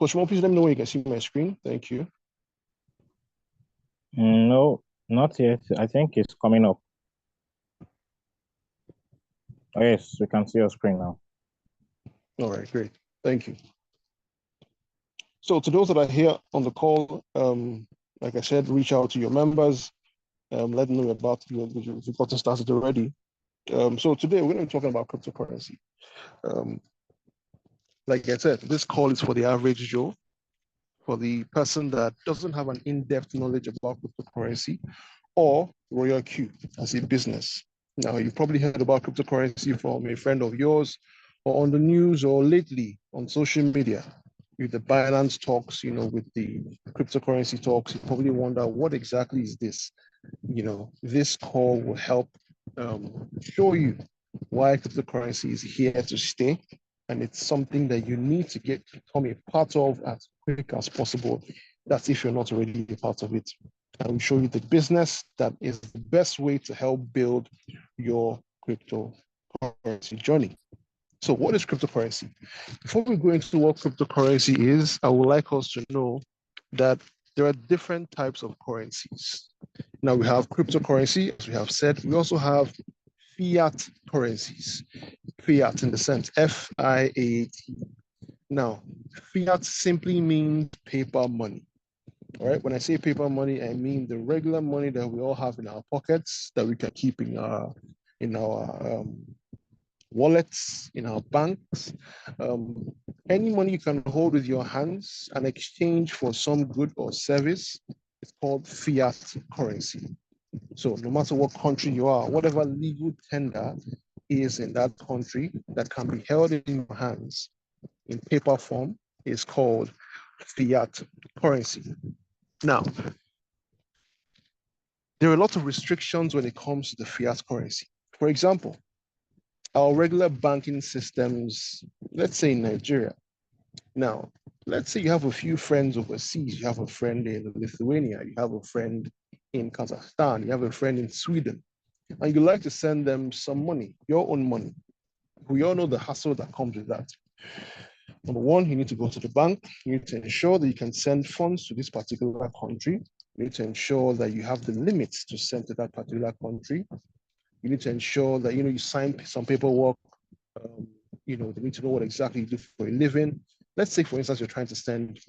Coach Mo, please let me know when you can see my screen. Thank you. No, not yet. I think it's coming up. Oh, yes, we can see your screen now. All right, great. Thank you. So to those that are here on the call, like I said, reach out to your members, let them know about you've gotten started already. So today we're going to be talking about cryptocurrency. Like I said, this call is for the average Joe, for the person that doesn't have an in-depth knowledge about cryptocurrency or Royal Q as a business. Now, you've probably heard about cryptocurrency from a friend of yours or on the news or lately on social media. With the Binance talks, with the cryptocurrency talks, you probably wonder what exactly is this? This call will help show you why cryptocurrency is here to stay. And it's something that you need to become a part of as quick as possible. That's if you're not already a part of it. And we show you the business that is the best way to help build your cryptocurrency journey. So what is cryptocurrency? Before we go into what cryptocurrency is, I would like us to know that there are different types of currencies. Now we have cryptocurrency, as we have said. We also have fiat currencies. Fiat in the sense F-I-A-T. Now, fiat simply means paper money. All right, when I say paper money, I mean the regular money that we all have in our pockets that we can keep in our wallets, in our banks. Any money you can hold with your hands and exchange for some good or service is called fiat currency. So no matter what country you are, whatever legal tender is in that country that can be held in your hands in paper form is called fiat currency. Now, there are a lot of restrictions when it comes to the fiat currency. For example, our regular banking systems, let's say in Nigeria. Now, let's say you have a few friends overseas. You have a friend in Lithuania, you have a friend in Kazakhstan, you have a friend in Sweden, and you like to send them some money, your own money. We all know the hassle that comes with that. Number one, you need to go to the bank. You need to ensure that you can send funds to this particular country. You need to ensure that you have the limits to send to that particular country. You need to ensure that you sign some paperwork. They need to know what exactly you do for a living. Let's say, for instance, you're trying to send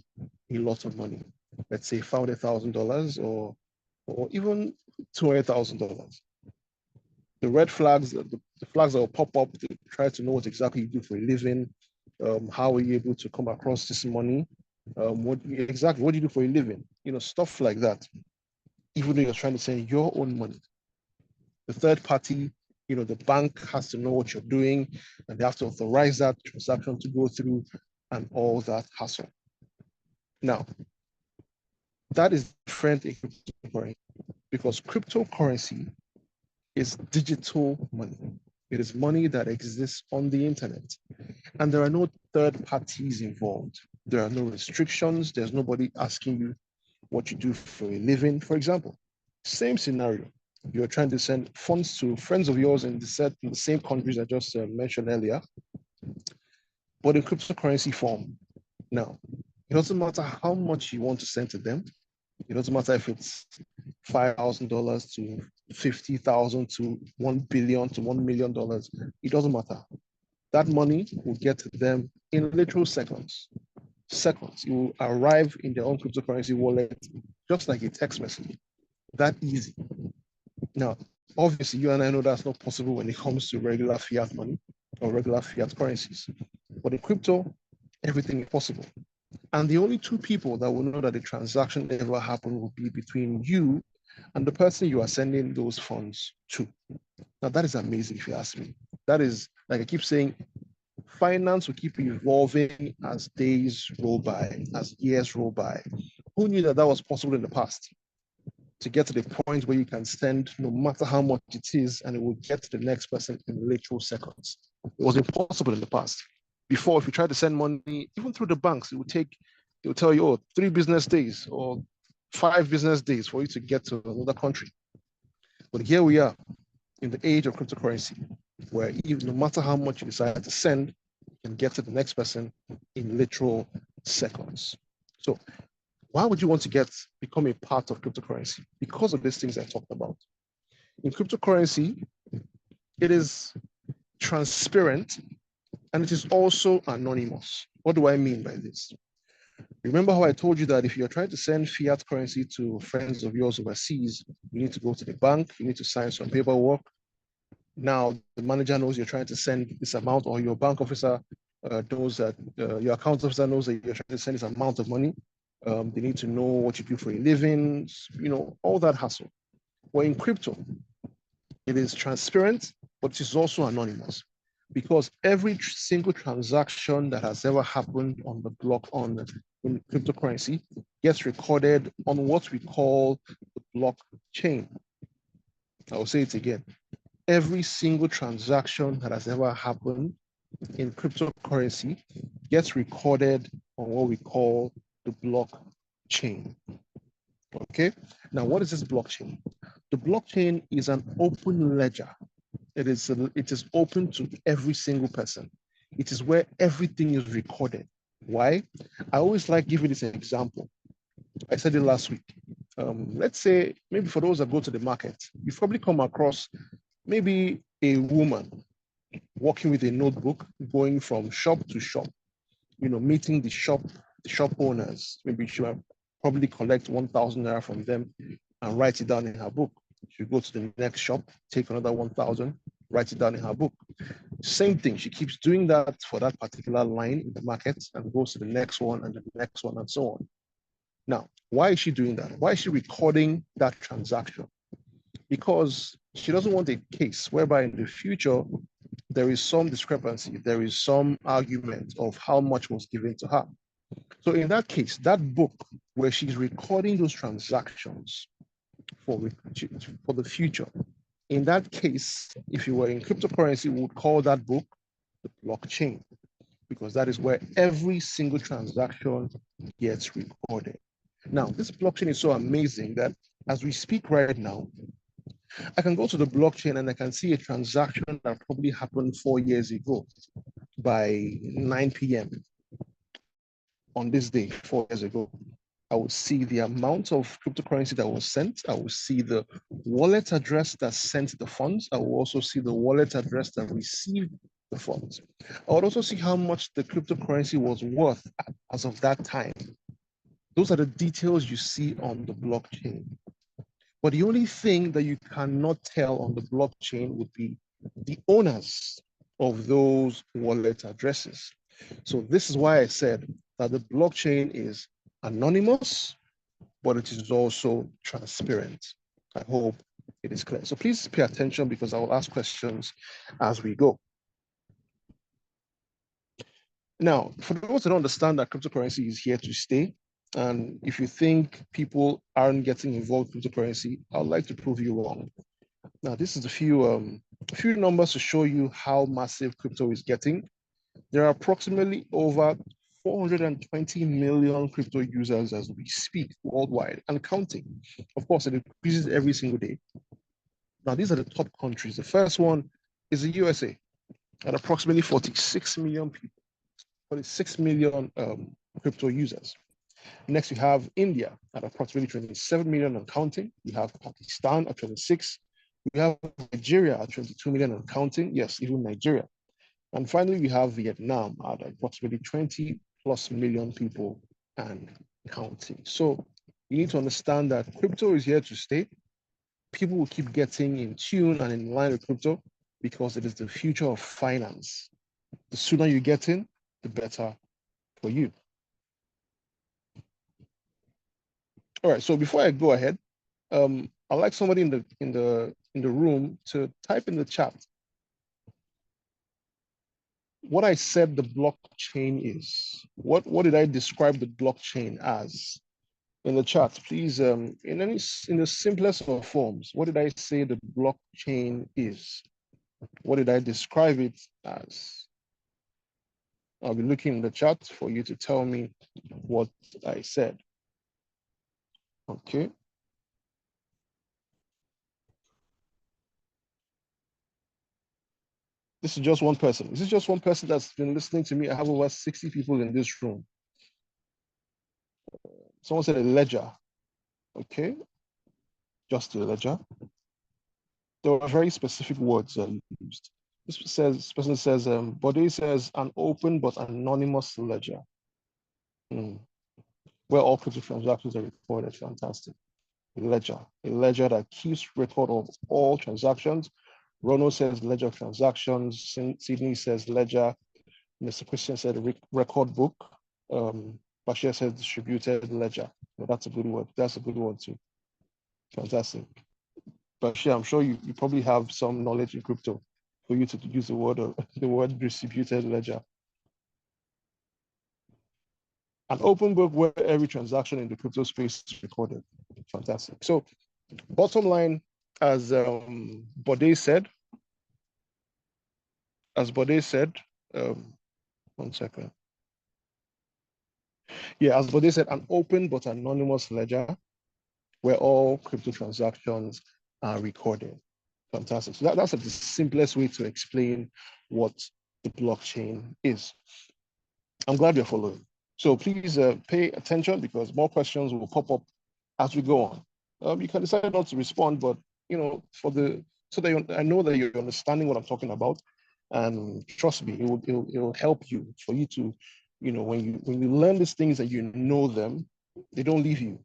a lot of money. Let's say $500,000 or even $200,000. The red flags, the flags that will pop up to try to know what exactly you do for a living. How are you able to come across this money? What do you do for a living? Stuff like that. Even though you're trying to send your own money. The third party, the bank has to know what you're doing, and they have to authorize that transaction to go through and all that hassle. Now, that is different in cryptocurrency because cryptocurrency is digital money. It is money that exists on the internet, and there are no third parties involved. There are no restrictions. There's nobody asking you what you do for a living. For example, same scenario. You're trying to send funds to friends of yours in the same countries I just mentioned earlier, but in cryptocurrency form. Now, it doesn't matter how much you want to send to them. It doesn't matter if it's $5,000 to $50,000 to $1 billion to $1 million. It doesn't matter. That money will get to them in literal seconds. Seconds. It will arrive in their own cryptocurrency wallet, just like a text message. That easy. Now, obviously, you and I know that's not possible when it comes to regular fiat money or regular fiat currencies. But in crypto, everything is possible. And the only two people that will know that the transaction ever happened will be between you and the person you are sending those funds to. Now, that is amazing if you ask me. That is, like I keep saying, finance will keep evolving as days roll by, as years roll by. Who knew that was possible in the past? To get to the point where you can send no matter how much it is, and it will get to the next person in literal seconds. It was impossible in the past. Before, if you try to send money, even through the banks, it will tell you, 3 business days or 5 business days for you to get to another country. But here we are in the age of cryptocurrency, where even no matter how much you decide to send, you can get to the next person in literal seconds. So why would you want to become a part of cryptocurrency? Because of these things I talked about. In cryptocurrency, it is transparent and it is also anonymous. What do I mean by this? Remember how I told you that if you're trying to send fiat currency to friends of yours overseas, you need to go to the bank, you need to sign some paperwork. Now, the manager knows you're trying to send this amount, or your bank officer knows that, your account officer knows that you're trying to send this amount of money. They need to know what you do for a living, all that hassle. Well, in crypto, it is transparent, but it is also anonymous because every single transaction that has ever happened on the block in cryptocurrency gets recorded on what we call the blockchain. I will say it again. Every single transaction that has ever happened in cryptocurrency gets recorded on what we call the blockchain. Okay. Now, what is this blockchain? The blockchain is an open ledger. It is open to every single person. It is where everything is recorded. Why? I always like giving this example. I said it last week. Let's say maybe for those that go to the market, you've probably come across maybe a woman walking with a notebook, going from shop to shop, meeting the shop owners. Maybe she will probably collect 1,000 naira from them and write it down in her book. She go to the next shop, take another 1,000, write it down in her book. Same thing. She keeps doing that for that particular line in the market and goes to the next one and the next one and so on. Now, why is she doing that? Why is she recording that transaction? Because she doesn't want a case whereby in the future there is some discrepancy, there is some argument of how much was given to her. So in that case, that book where she's recording those transactions for the future, in that case, if you were in cryptocurrency, we would call that book the blockchain, because that is where every single transaction gets recorded. Now, this blockchain is so amazing that as we speak right now, I can go to the blockchain and I can see a transaction that probably happened 4 years ago by 9 p.m. on this day, 4 years ago. I will see the amount of cryptocurrency that was sent. I will see the wallet address that sent the funds. I will also see the wallet address that received the funds. I would also see how much the cryptocurrency was worth as of that time. Those are the details you see on the blockchain. But the only thing that you cannot tell on the blockchain would be the owners of those wallet addresses. So this is why I said that the blockchain is anonymous, but it is also transparent. I hope it is clear. So please pay attention because I will ask questions as we go. Now, for those that don't understand that cryptocurrency is here to stay, and if you think people aren't getting involved in cryptocurrency, I'd like to prove you wrong. Now, this is a few numbers to show you how massive crypto is getting. There are approximately over 420 million crypto users as we speak worldwide and counting. Of course, it increases every single day. Now, these are the top countries. The first one is the USA at approximately 46 million people, 46 million crypto users. Next, we have India at approximately 27 million and counting. We have Pakistan at 26. We have Nigeria at 22 million and counting. Yes, even Nigeria. And finally, we have Vietnam at approximately 20 plus million people and counting. So you need to understand that crypto is here to stay. People will keep getting in tune and in line with crypto because it is the future of finance. The sooner you get in, the better for you. All right, so before I go ahead, I'd like somebody in the room to type in the chat what I said the blockchain is. What did I describe the blockchain as? In the chat, please, in the simplest of forms, what did I say the blockchain is? What did I describe it as? I'll be looking in the chat for you to tell me what I said. Okay. This is just one person. This is just one person that's been listening to me. I have over 60 people in this room. Someone said a ledger. Okay, just a ledger. There were very specific words used. This person says, Bode says an open but anonymous ledger. Where all crypto transactions are recorded. Fantastic. A ledger that keeps record of all transactions. Rono says ledger of transactions. Sydney says ledger. Mr. Christian said record book. Bashir said distributed ledger. Well, that's a good word. That's a good word too. Fantastic. Bashir, I'm sure you probably have some knowledge in crypto for you to use the word distributed ledger. An open book where every transaction in the crypto space is recorded. Fantastic. So bottom line, as Bode said, one second. Yeah, as Bode said, an open but anonymous ledger where all crypto transactions are recorded. Fantastic. So that's the simplest way to explain what the blockchain is. I'm glad you're following. So please pay attention because more questions will pop up as we go on. You can decide not to respond, but so that I know that you're understanding what I'm talking about, and trust me, it will help you for you to, when you learn these things and you know them, they don't leave you.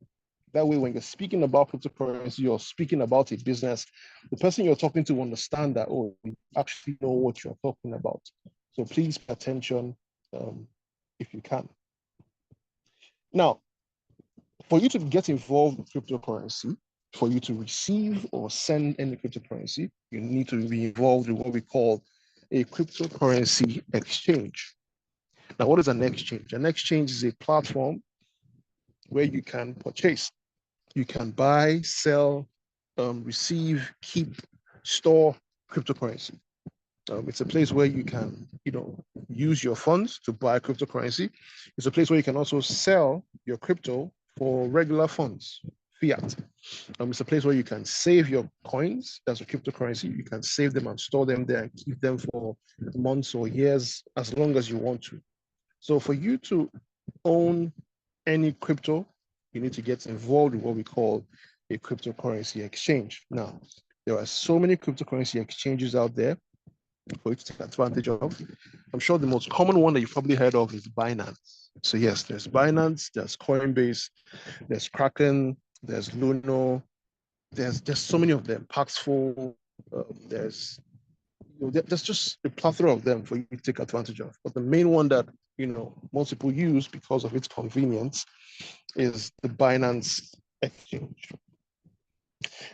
That way, when you're speaking about cryptocurrency, you're speaking about a business, the person you're talking to will understand that, oh, you actually know what you're talking about. So please pay attention if you can. Now, for you to get involved with cryptocurrency, for you to receive or send any cryptocurrency, you need to be involved in what we call a cryptocurrency exchange. Now, what is an exchange? An exchange is a platform where you can purchase, you can buy, sell, receive, keep, store cryptocurrency. It's a place where you can, use your funds to buy cryptocurrency. It's a place where you can also sell your crypto for regular funds, fiat. It's a place where you can save your coins, that's a cryptocurrency. You can save them and store them there and keep them for months or years, as long as you want to. So for you to own any crypto, you need to get involved in what we call a cryptocurrency exchange. Now, there are so many cryptocurrency exchanges out there for you to take advantage of. I'm sure the most common one that you've probably heard of is Binance. So yes, there's Binance, there's Coinbase, there's Kraken, there's Luno, there's so many of them, Paxful, there's just a plethora of them for you to take advantage of. But the main one that most people use because of its convenience is the Binance exchange.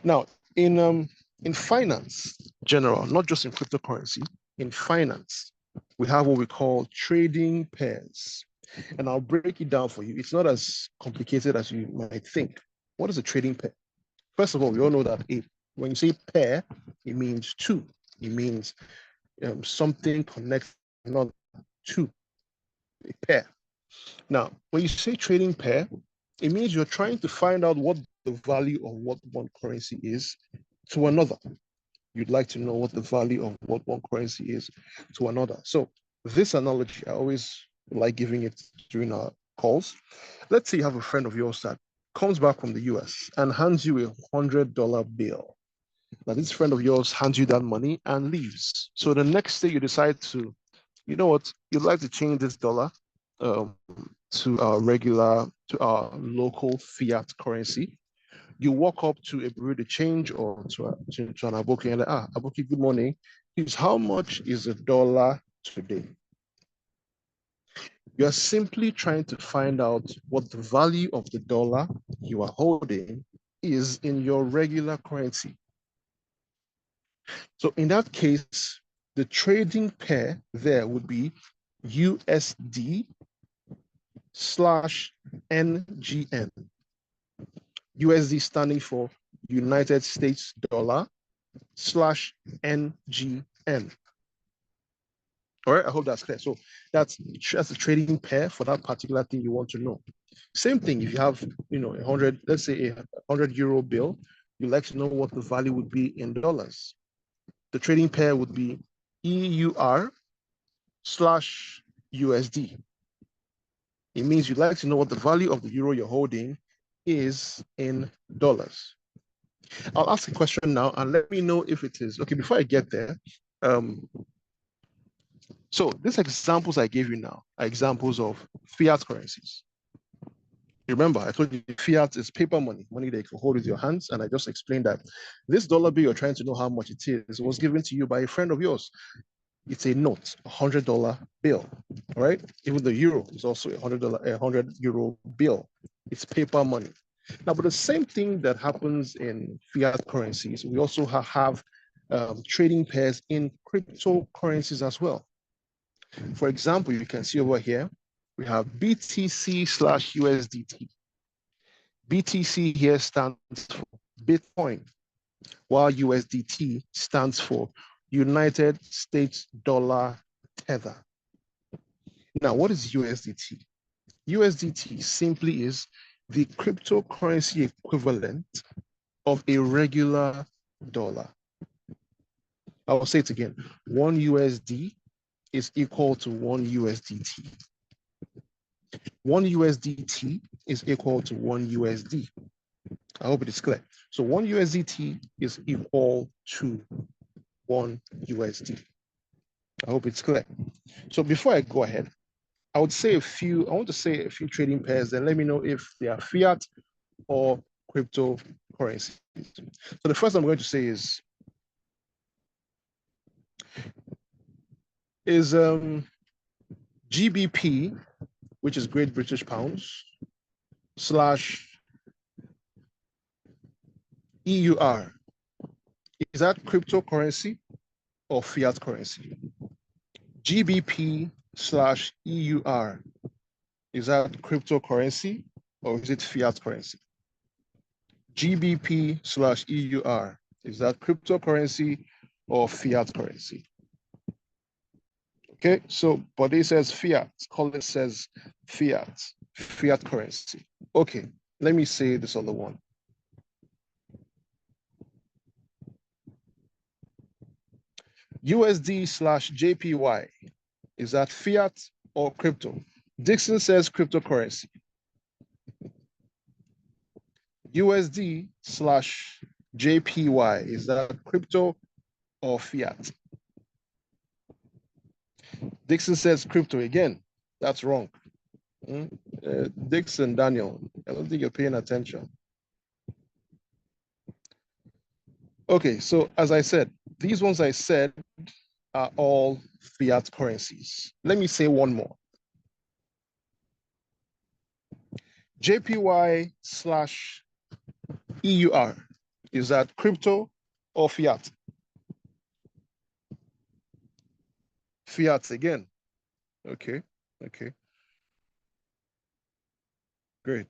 Now, in finance general, not just in cryptocurrency, in finance, we have what we call trading pairs. And I'll break it down for you. It's not as complicated as you might think. What is a trading pair? First of all, we all know that when you say pair, it means two. It means something connects not two, a pair. Now, when you say trading pair, it means you're trying to find out what the value of what one currency is to another. You'd like to know what the value of what one currency is to another. So this analogy, I always like giving it during our calls. Let's say you have a friend of yours that comes back from the US and hands you $100 bill. Now, this friend of yours hands you that money and leaves. So the next day you decide to, you know what, you'd like to change this dollar to our local fiat currency. You walk up to a bureau de change or to an aboki and like, aboki, good morning. Please, how much is a dollar today? You're simply trying to find out what the value of the dollar you are holding is in your regular currency. So in that case, the trading pair there would be USD / NGN. USD standing for United States dollar / NGN. All right, I hope that's clear. So that's a trading pair for that particular thing you want to know. Same thing, if you have, 100, let's say a 100 euro bill, you'd like to know what the value would be in dollars. The trading pair would be EUR / USD. It means you'd like to know what the value of the euro you're holding is in dollars. I'll ask a question now and let me know if it is. Okay, before I get there, so these examples I gave you now are examples of fiat currencies. Remember, I told you fiat is paper money, money that you can hold with your hands. And I just explained that this dollar bill, you're trying to know how much it is, was given to you by a friend of yours. It's a note, $100 bill, all right? Even the euro is also $100 bill. It's paper money. Now, but the same thing that happens in fiat currencies, we also have trading pairs in cryptocurrencies as well. For example, you can see over here, we have BTC/USDT. BTC here stands for Bitcoin, while USDT stands for United States Dollar Tether. Now, what is USDT? USDT simply is the cryptocurrency equivalent of a regular dollar. I'll say it again. 1 USD is equal to 1 USDT. 1 USDT is equal to 1 USD. I hope it is clear. So 1 USDT is equal to 1 USD. I hope it's clear. So before I go ahead, I want to say a few trading pairs, and let me know if they are fiat or cryptocurrency. So the first I'm going to say is GBP, which is Great British Pounds, / EUR. Is that cryptocurrency or fiat currency? GBP / EUR. Is that cryptocurrency or is it fiat currency? GBP / EUR. Is that cryptocurrency or fiat currency? Okay, so Bode says fiat, Colin says fiat currency. Okay, let me say this other one. USD / JPY, is that fiat or crypto? Dixon says cryptocurrency. USD / JPY, is that crypto or fiat? Dixon says crypto again. That's wrong. Dixon, Daniel, I don't think you're paying attention. Okay, so as I said, these ones I said are all fiat currencies. Let me say one more. JPY / EUR, is that crypto or fiat? Fiat again. Okay. Great.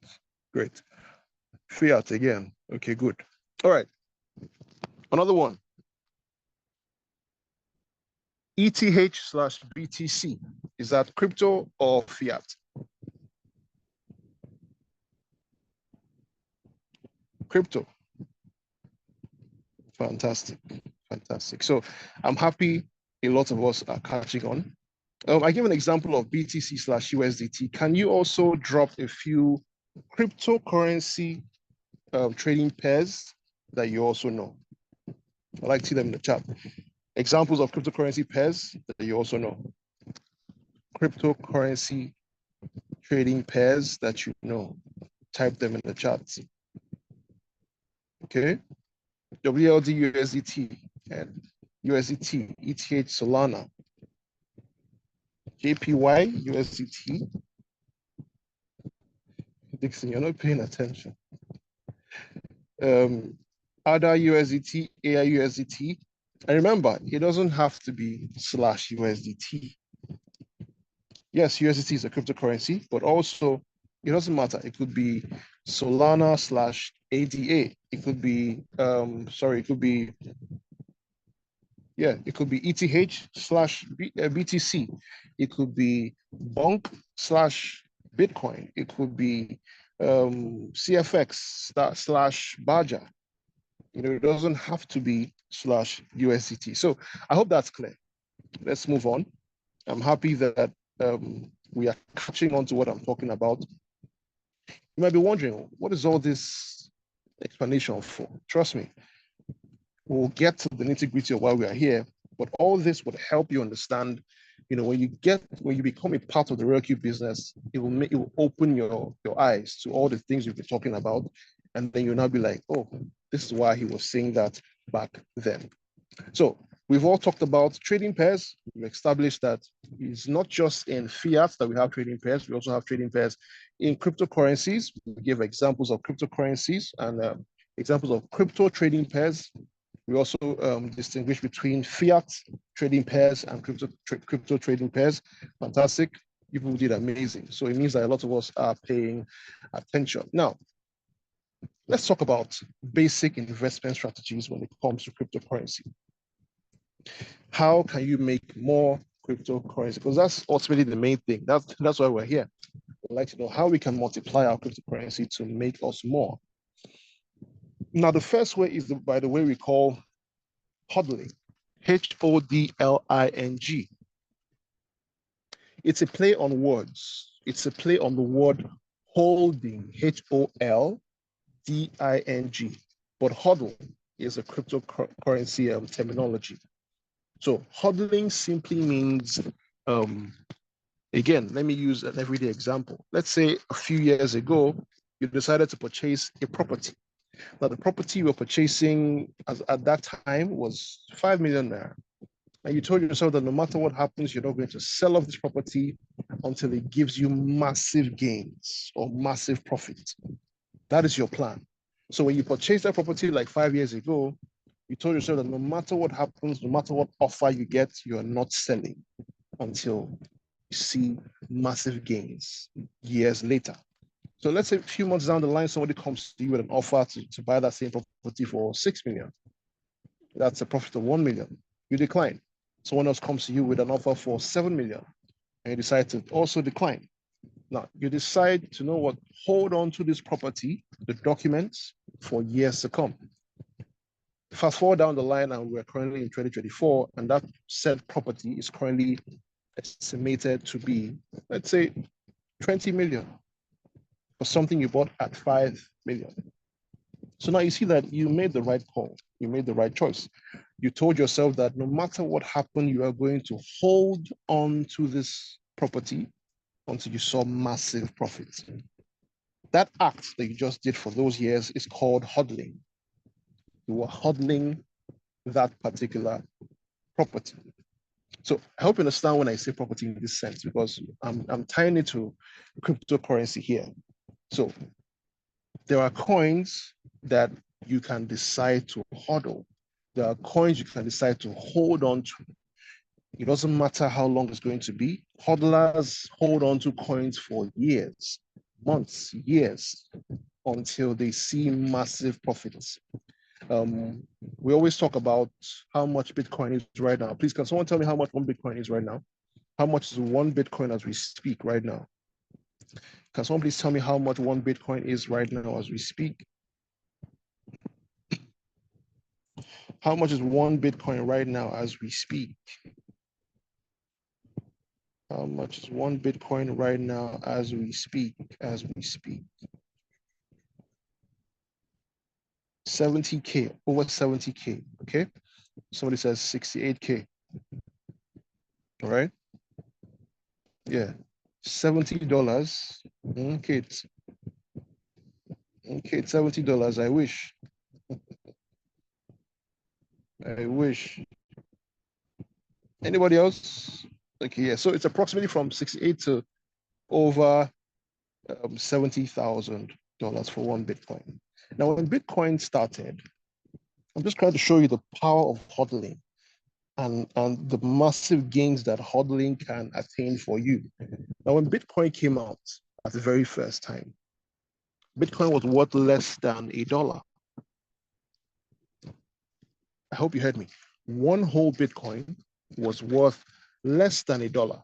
Fiat again. Okay, good. All right. Another one. ETH / BTC, is that crypto or fiat? Crypto. Fantastic. So I'm happy a lot of us are catching on. I give an example of BTC / USDT. Can you also drop a few cryptocurrency trading pairs that you also know? I'd like to see them in the chat. Examples of cryptocurrency pairs that you also know. Cryptocurrency trading pairs that you know. Type them in the chat. Okay. WLD USDT and USDT, ETH Solana, JPY USDT. Dixon, you're not paying attention. ADA USDT, AI USDT. And remember, it doesn't have to be /USDT. Yes, USDT is a cryptocurrency, but also it doesn't matter. It could be Solana /ADA. It could be, it could be ETH / BTC. It could be Bonk / Bitcoin. It could be CFX / Baja. It doesn't have to be /USDT. So I hope that's clear. Let's move on. I'm happy that we are catching on to what I'm talking about. You might be wondering, what is all this explanation for? Trust me, we'll get to the nitty-gritty of why we are here, but all this would help you understand, when you become a part of the RailQ business, it will open your eyes to all the things you've been talking about, and then you'll now be like, oh, this is why he was saying that back then. So we've all talked about trading pairs. We've established that it's not just in fiat that we have trading pairs. We also have trading pairs in cryptocurrencies. We give examples of cryptocurrencies and examples of crypto trading pairs. We also distinguish between fiat trading pairs and crypto trading pairs. Fantastic. People did amazing. So it means that a lot of us are paying attention. Now, let's talk about basic investment strategies when it comes to cryptocurrency. How can you make more cryptocurrency? Because that's ultimately the main thing. That's why we're here. We'd like to know how we can multiply our cryptocurrency to make us more. Now, the first way is by the way we call hodling, HODLING. It's a play on words. It's a play on the word holding, HOLDING. But hodl is a cryptocurrency terminology. So hodling simply means, again, let me use an everyday example. Let's say a few years ago, you decided to purchase a property. Now, the property you were purchasing at that time was 5 million naira. And you told yourself that no matter what happens, you're not going to sell off this property until it gives you massive gains or massive profit. That is your plan. So when you purchased that property like 5 years ago, you told yourself that no matter what happens, no matter what offer you get, you are not selling until you see massive gains years later. So let's say a few months down the line, somebody comes to you with an offer to buy that same property for 6 million. That's a profit of 1 million. You decline. Someone else comes to you with an offer for 7 million, and you decide to also decline. Now, you decide to know what, hold on to this property, the documents, for years to come. Fast forward down the line, and we're currently in 2024, and that said property is currently estimated to be, let's say, 20 million for something you bought at 5 million. So now you see that you made the right call. You made the right choice. You told yourself that no matter what happened, you are going to hold on to this property until you saw massive profits. That act that you just did for those years is called hodling. You were hodling that particular property. So I hope you understand when I say property in this sense, because I'm tying it to cryptocurrency here. So there are coins that you can decide to hodl. There are coins you can decide to hold on to. It doesn't matter how long it's going to be. Hodlers hold on to coins for years, months, years, until they see massive profits. We always talk about how much Bitcoin is right now. Please, can someone tell me how much one Bitcoin is right now? How much is one Bitcoin as we speak right now? Can someone please tell me how much one Bitcoin is right now as we speak? How much is one Bitcoin right now as we speak? How much is one Bitcoin right now as we speak? 70K, over 70K, okay? Somebody says 68K, all right? Yeah, $70. Okay, okay, $70, I wish. I wish. Anybody else? Okay, yeah, so it's approximately from 68 to over $70,000 for one Bitcoin. Now, when Bitcoin started, I'm just trying to show you the power of hodling and the massive gains that hodling can attain for you. Now, when Bitcoin came out at the very first time, Bitcoin was worth less than $1. I hope you heard me. One whole Bitcoin was worth less than $1.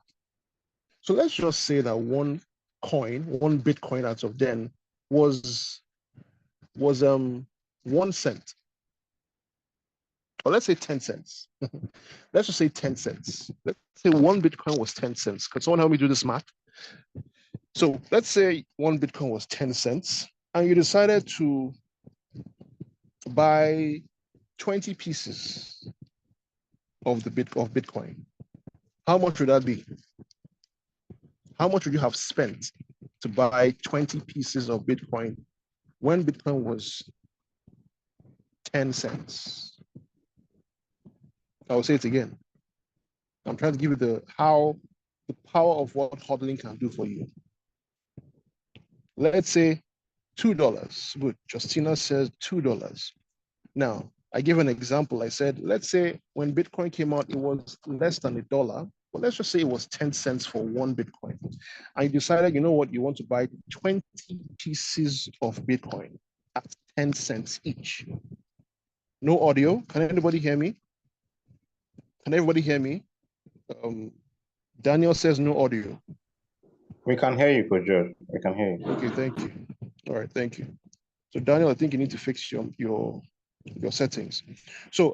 So let's just say that one Bitcoin as of then was 1 cent. Or let's say 10 cents. Let's just say 10 cents. Let's say one Bitcoin was 10 cents. Can someone help me do this math? So let's say one Bitcoin was 10 cents and you decided to buy 20 pieces of Bitcoin. How much would that be? How much would you have spent to buy 20 pieces of Bitcoin when Bitcoin was 10 cents? I'll say it again. I'm trying to give you the power of what hodling can do for you. Let's say $2. Good. Justina says $2. Now, I give an example. I said, let's say when Bitcoin came out, it was less than $1. But let's just say it was 10 cents for one Bitcoin. And you decided, you know what, you want to buy 20 pieces of Bitcoin at 10 cents each. No audio. Can anybody hear me? Can everybody hear me? Daniel says no audio. We can hear you, Coach George. We can hear you. Okay, thank you. All right, thank you. So Daniel, I think you need to fix your settings. So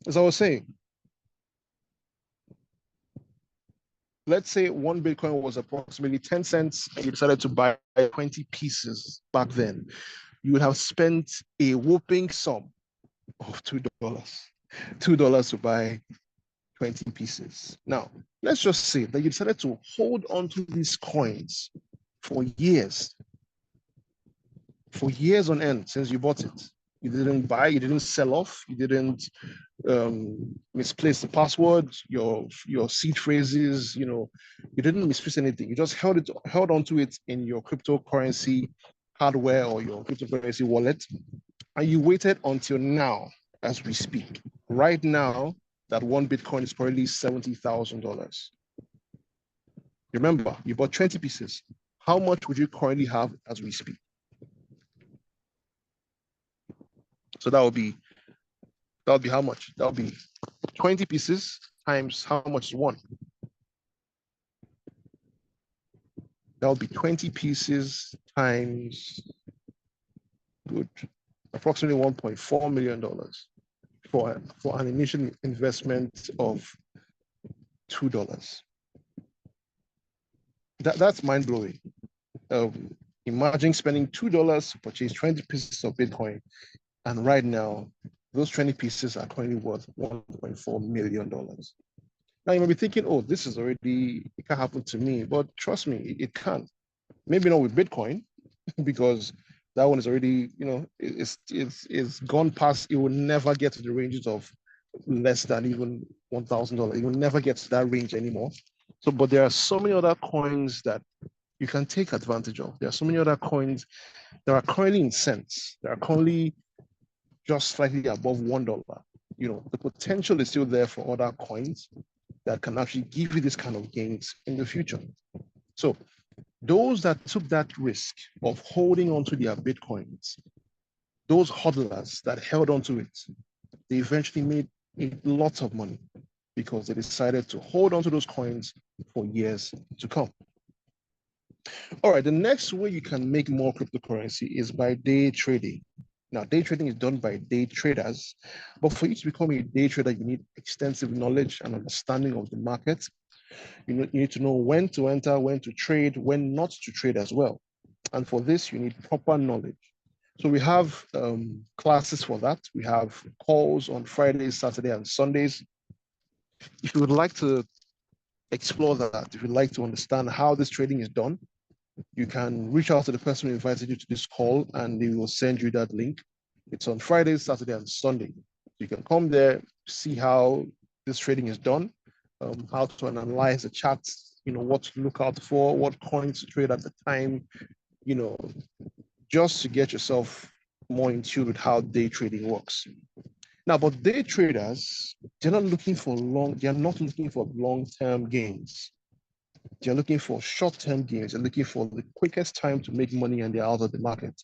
as I was saying, let's say one Bitcoin was approximately 10 cents and you decided to buy 20 pieces back then. You would have spent a whopping sum of $2. $2 to buy 20 pieces. Now, let's just say that you decided to hold on to these coins for years on end since you bought it. You didn't buy, you didn't sell off, you didn't misplace the password, your seed phrases, you didn't misplace anything. You just held onto it in your cryptocurrency hardware or your cryptocurrency wallet, and you waited until now, as we speak. Right now, that one Bitcoin is probably $70,000. Remember, you bought 20 pieces. How much would you currently have as we speak? So that would be how much? That would be 20 pieces times how much is one? That would be 20 pieces times, good, approximately $1.4 million for an initial investment of $2. That's mind-blowing. Imagine spending $2 to purchase 20 pieces of Bitcoin, and right now, those 20 pieces are currently worth $1.4 million. Now you might be thinking, oh, it can happen to me, but trust me, it can. Maybe not with Bitcoin, because that one is already, it's gone past, it will never get to the ranges of less than even $1,000. It will never get to that range anymore. So, but there are so many other coins that you can take advantage of. There are so many other coins that are currently in cents. They are currently just slightly above $1. The potential is still there for other coins that can actually give you this kind of gains in the future. So those that took that risk of holding onto their Bitcoins, those hodlers that held onto it, they eventually made a lot of money because they decided to hold onto those coins for years to come. All right, the next way you can make more cryptocurrency is by day trading. Now, day trading is done by day traders, but for you to become a day trader, you need extensive knowledge and understanding of the market. You need to know when to enter, when to trade, when not to trade as well. And for this, you need proper knowledge. So we have classes for that. We have calls on Fridays, Saturdays, and Sundays. If you would like to explore that, if you'd like to understand how this trading is done, you can reach out to the person who invited you to this call and they will send you that link. It's on Friday, Saturday, and Sunday. You can come there, see how this trading is done, how to analyze the charts, what to look out for, what coins to trade at the time, just to get yourself more in tune with how day trading works. Now, but day traders, they're not looking for long-term gains. They're looking for short-term gains. They're looking for the quickest time to make money and they're out of the market.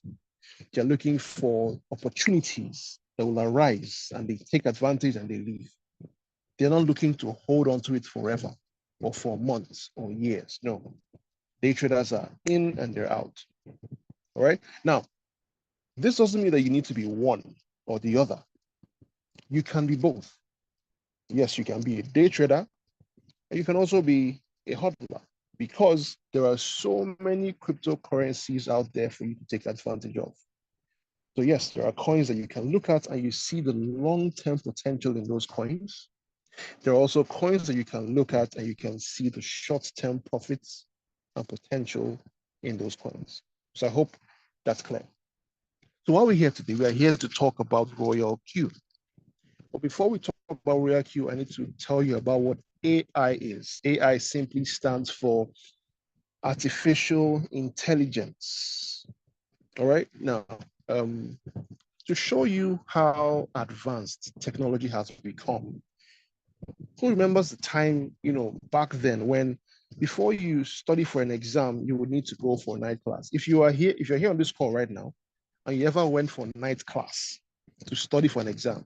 They're looking for opportunities that will arise and they take advantage and they leave. They're not looking to hold on to it forever or for months or years. No, day traders are in and they're out. All right. Now, this doesn't mean that you need to be one or the other. You can be both. Yes, you can be a day trader, and you can also be a hodler. because there are so many cryptocurrencies out there for you to take advantage of. So yes, there are coins that you can look at and you see the long-term potential in those coins. There are also coins that you can look at and you can see the short-term profits and potential in those coins. So I hope that's clear. So while we're here today, we are here to talk about Royal Q. But before we talk about Royal Q, I need to tell you about what AI is. AI simply stands for artificial intelligence. All right. Now, to show you how advanced technology has become, who remembers the time, back then when before you study for an exam, you would need to go for a night class. If you're here on this call right now, and you ever went for a night class to study for an exam,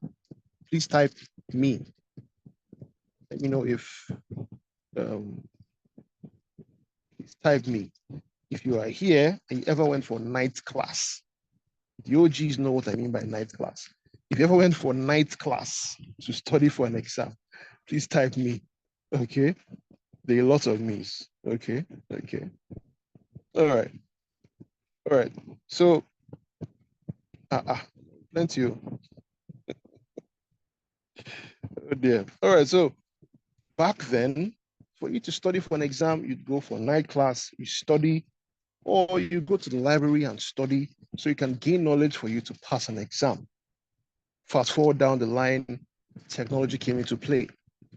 please type me. Let me know if please type me. If you are here and you ever went for night class, the OGs know what I mean by night class. If you ever went for night class to study for an exam, please type me. Okay. There are lots of me's. Okay. Okay. All right. All right. So, plenty. Oh dear. All right. So back then, for you to study for an exam, you'd go for a night class, you study, or you go to the library and study so you can gain knowledge for you to pass an exam. Fast forward down the line, technology came into play.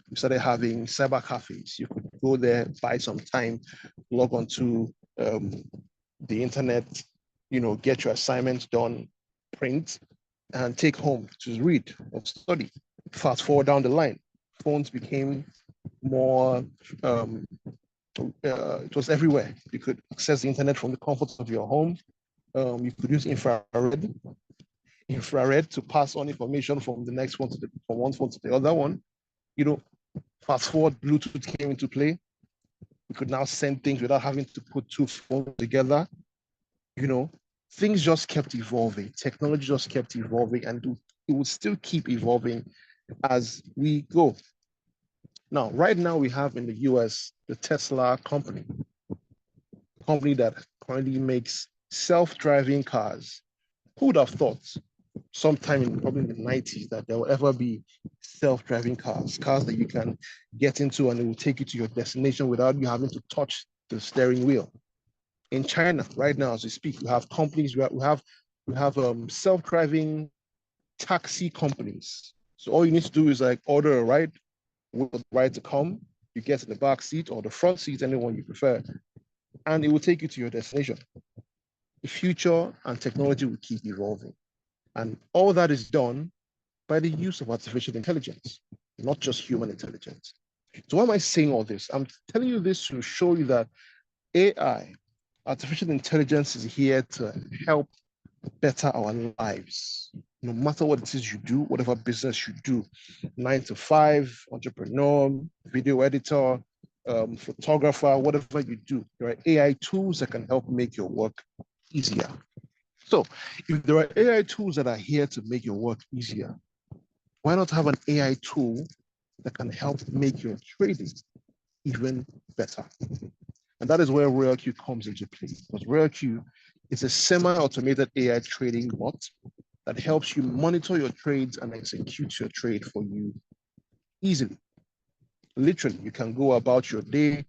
We started having cyber cafes. You could go there, buy some time, log onto the internet, get your assignments done, print, and take home to read or study. Fast forward down the line, phones became more, it was everywhere. You could access the internet from the comfort of your home. You could use infrared to pass on information from the next one from one phone to the other one. Fast forward, Bluetooth came into play. We could now send things without having to put two phones together. Things just kept evolving. Technology just kept evolving, and it would still keep evolving as we go. Now, right now we have in the US the Tesla company that currently makes self-driving cars. Who would have thought sometime in probably in the 90s that there will ever be self-driving cars that you can get into and it will take you to your destination without you having to touch the steering wheel. In China, right now, as we speak, we have companies, we have self-driving taxi companies. So all you need to do is like order a ride, wait for the ride to come, you get in the back seat or the front seat, anyone you prefer, and it will take you to your destination. The future and technology will keep evolving. And all that is done by the use of artificial intelligence, not just human intelligence. So why am I saying all this? I'm telling you this to show you that AI, artificial intelligence, is here to help better our lives. No matter what it is you do, whatever business you do, 9 to 5, entrepreneur, video editor, photographer, whatever you do, there are AI tools that can help make your work easier. So if there are AI tools that are here to make your work easier, why not have an AI tool that can help make your trading even better? And that is where RoyalQ comes into play, because RoyalQ is a semi-automated AI trading bot that helps you monitor your trades and execute your trade for you easily. Literally, you can go about your day,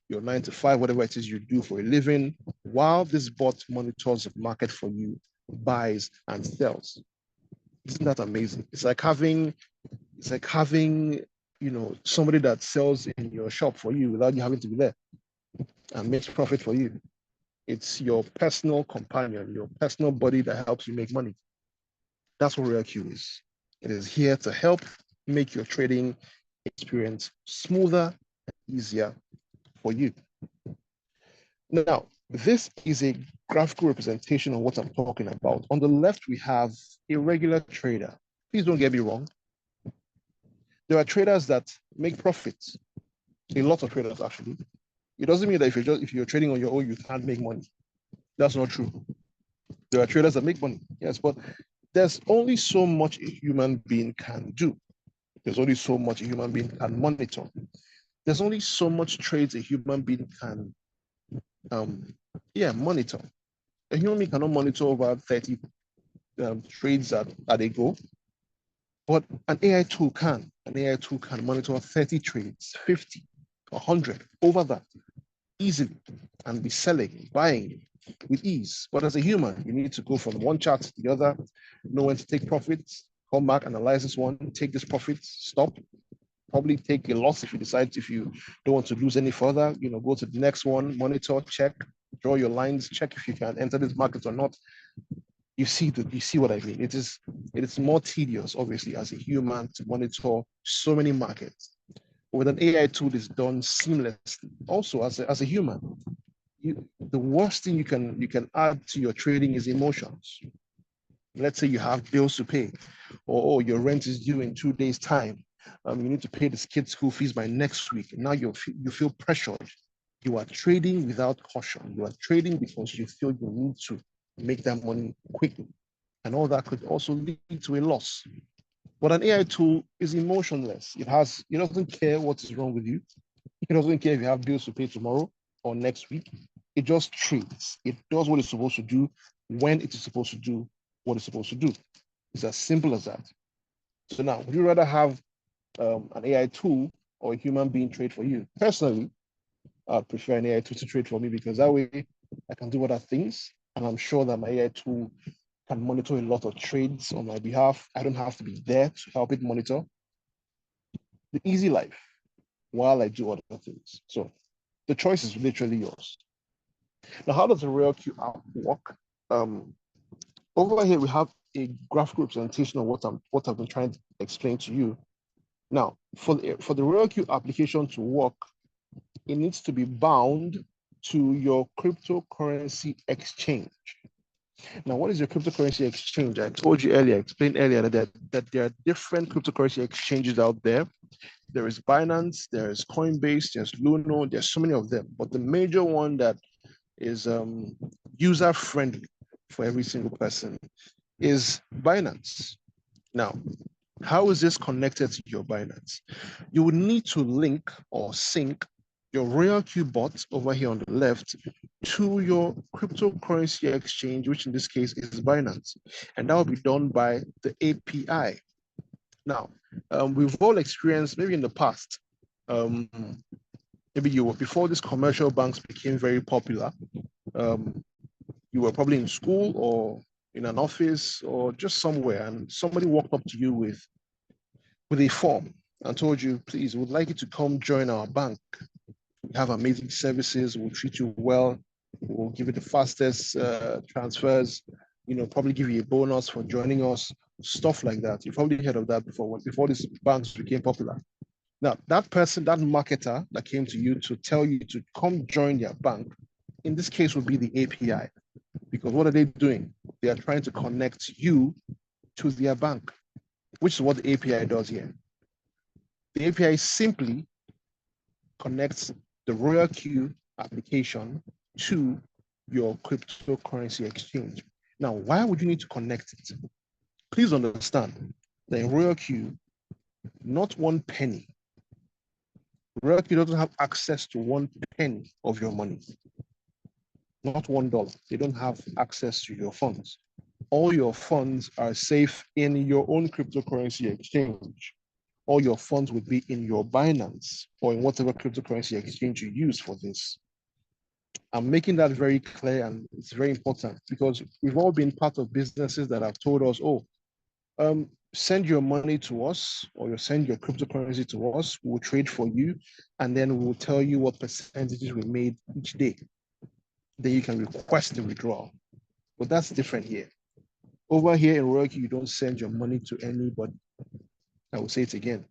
your 9 to 5, whatever it is you do for a living, while this bot monitors the market for you, buys and sells. Isn't that amazing? It's like having, somebody that sells in your shop for you without you having to be there and makes profit for you. It's your personal companion, your personal buddy that helps you make money. That's what RoyalQ is. It is here to help make your trading experience smoother and easier for you. Now, this is a graphical representation of what I'm talking about. On the left, we have a regular trader. Please don't get me wrong. There are traders that make profits. A lot of traders, actually. It doesn't mean that if you're trading on your own, you can't make money. That's not true. There are traders that make money, yes, but there's only so much a human being can do. There's only so much a human being can monitor. there's only so much trades a human being can monitor. A human being cannot monitor over 30 trades at a go, but an AI tool can. An AI tool can monitor 30 trades, 50, 100, over that easily, and be selling, buying with ease. But as a human, you need to go from one chart to the other, know when to take profits, come back, analyze this one, take this profit, stop, probably take a loss if you don't want to lose any further, go to the next one, monitor, check, draw your lines, check if you can enter this market or not. You see what I mean. It is more tedious, obviously, as a human to monitor so many markets. With an AI tool, is done seamlessly. Also, as a human, the worst thing you can add to your trading is emotions. Let's say you have bills to pay, or your rent is due in 2 days' time. You need to pay this kid's school fees by next week. Now you feel pressured. You are trading without caution. You are trading because you feel you need to make that money quickly. And all that could also lead to a loss. But an AI tool is emotionless. It doesn't care what is wrong with you. It doesn't care if you have bills to pay tomorrow or next week. It just trades. It does what it's supposed to do when it is supposed to do what it's supposed to do. It's as simple as that. So now, would you rather have an AI tool or a human being trade for you? Personally, I'd prefer an AI tool to trade for me, because that way I can do other things. And I'm sure that my AI tool can monitor a lot of trades on my behalf. I don't have to be there to help it monitor. The easy life while I do other things. So the choice is literally yours. Now, how does the RoyalQ app work? Over here, we have a graphical representation of what I've been trying to explain to you. Now, for the RoyalQ application to work, it needs to be bound to your cryptocurrency exchange. Now, what is your cryptocurrency exchange? I told you earlier, explained earlier that there are different cryptocurrency exchanges out there. There is Binance, there's Coinbase, there's Luno, there's so many of them. But the major one that is user-friendly for every single person is Binance. Now, how is this connected to your Binance? You would need to link or sync your RoyalQ bot over here on the left to your cryptocurrency exchange, which in this case is Binance. And that will be done by the API. Now, we've all experienced, maybe in the past, maybe before these commercial banks became very popular, you were probably in school or in an office or just somewhere, and somebody walked up to you with a form and told you, please, we'd like you to come join our bank. We have amazing services, we'll treat you well, we'll give you the fastest transfers, probably give you a bonus for joining us, stuff like that. You've probably heard of that before these banks became popular. Now, that person, that marketer that came to you to tell you to come join their bank, in this case would be the API. Because what are they doing? They are trying to connect you to their bank, which is what the API does here. The API simply connects the RoyalQ application to your cryptocurrency exchange. Now, why would you need to connect it? Please understand that in RoyalQ, not one penny. RoyalQ doesn't have access to 1 penny of your money. Not $1. They don't have access to your funds. All your funds are safe in your own cryptocurrency exchange. All your funds would be in your Binance or in whatever cryptocurrency exchange you use for this. I'm making that very clear, and it's very important because we've all been part of businesses that have told us, send your money to us, or you send your cryptocurrency to us, we'll trade for you, and then we'll tell you what percentages we made each day. Then you can request the withdrawal. But that's different here. Over here in RoyalQ, you don't send your money to anybody. I will say it again.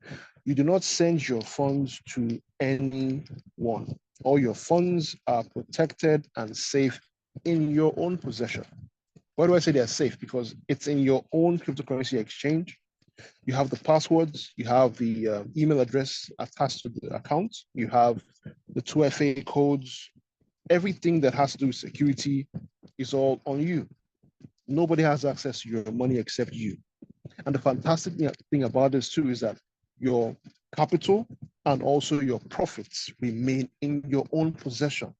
You do not send your funds to anyone. All your funds are protected and safe in your own possession. Why do I say they're safe? Because it's in your own cryptocurrency exchange. You have the passwords, you have the email address attached to the account, you have the 2FA codes, everything that has to do with security is all on you. Nobody has access to your money except you. And the fantastic thing about this too is that your capital and also your profits remain in your own possession.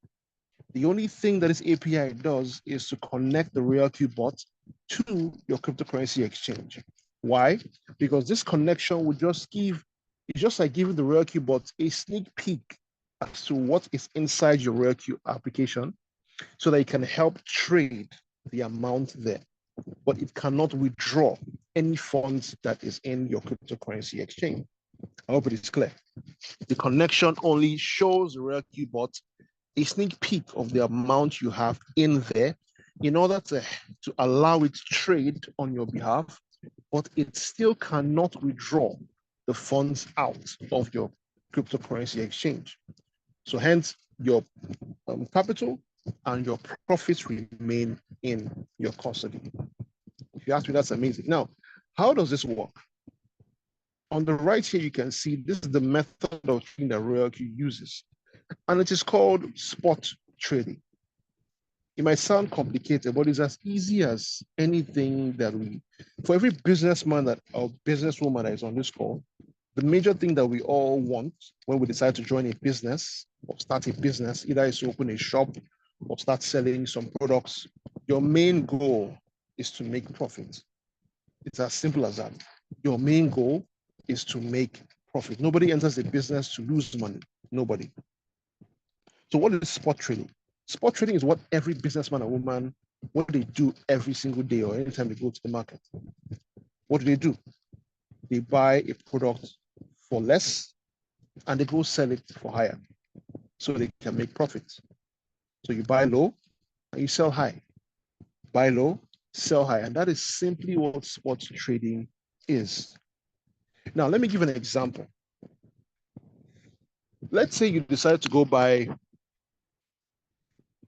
The only thing that this API does is to connect the RealQ bot to your cryptocurrency exchange. Why? Because this connection would just give, it's just like giving the RealQ bot a sneak peek as to what is inside your RealQ application so that it can help trade the amount there, but it cannot withdraw any funds that is in your cryptocurrency exchange. I hope it is clear. The connection only shows the RealQ bot a sneak peek of the amount you have in there in order to allow it to trade on your behalf, but it still cannot withdraw the funds out of your cryptocurrency exchange. So hence your capital and your profits remain in your custody. If you ask me, that's amazing. Now, how does this work? On the right here, you can see this is the method of trading that RealQ uses, and it is called spot trading. It might sound complicated, but it's as easy as anything that for every businessman that or businesswoman that is on this call, the major thing that we all want when we decide to join a business or start a business, either is to open a shop or start selling some products, your main goal is to make profit. It's as simple as that. Your main goal is to make profit. Nobody enters a business to lose money. Nobody. So what is spot trading? Spot trading is what every businessman or woman, what they do every single day or anytime they go to the market. What do? They buy a product for less and they go sell it for higher so they can make profits. So you buy low and you sell high. Buy low, sell high. And that is simply what spot trading is. Now, let me give an example. Let's say you decide to go buy